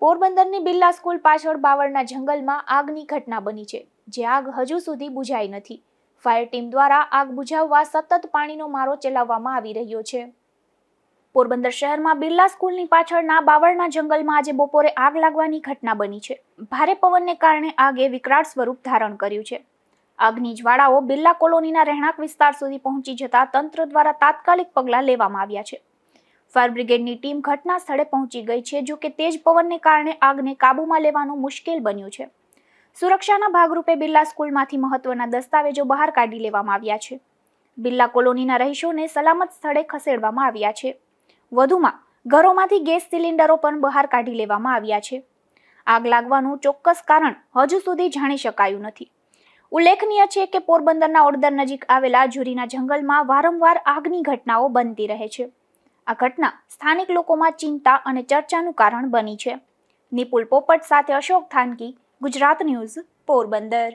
પોરબંદરની બિરલા સ્કૂલ પાછળ બાવળના જંગલમાં આગની ઘટના બની છે, જે આગ હજુ સુધી બુઝાઈ નથી. ફાયર ટીમ દ્વારા આગ બુઝાવવા સતત પાણીનો મારો ચલાવવામાં આવી રહ્યો છે. પોરબંદર શહેરમાં બિરલા સ્કૂલની પાછળના બાવળના જંગલમાં આજે બપોરે આગ લાગવાની ઘટના બની છે. ભારે પવનને કારણે આગે વિકરાળ સ્વરૂપ ધારણ કર્યું છે. આગની જ્વાળાઓ બિરલા કોલોનીના રહેણાંક વિસ્તાર સુધી પહોંચી જતા તંત્ર દ્વારા તાત્કાલિક પગલાં લેવામાં આવ્યા છે. ફાયર બ્રિગેડની ટીમ ઘટના સ્થળે પહોંચી ગઈ છે, જો કે તેજ પવનને કારણે આગને કાબૂમાં લેવાનું મુશ્કેલ બન્યું છે. સુરક્ષાના ભાગરૂપે બિરલા સ્કૂલમાંથી મહત્વના દસ્તાવેજો બહાર કાઢી લેવામાં આવ્યા છે. બિરલા કોલોનીના રહીશોને સલામત સ્થળે ખસેડવામાં આવ્યા છે. વધુમાં ઘરોમાંથી ગેસ સિલિન્ડરો પણ બહાર કાઢી લેવામાં આવ્યા છે. આગ લાગવાનું ચોક્કસ કારણ હજુ સુધી જાણી શકાયું નથી. ઉલ્લેખનીય છે કે પોરબંદરના ઓડદર નજીક આવેલા ઝુરીના જંગલમાં વારંવાર આગની ઘટનાઓ બનતી રહે છે. આ ઘટના સ્થાનિક લોકોમાં ચિંતા અને ચર્ચાનું કારણ બની છે. નિપુલ પોપટ સાથે અશોક થાનકી, ગુજરાત ન્યૂઝ, પોરબંદર.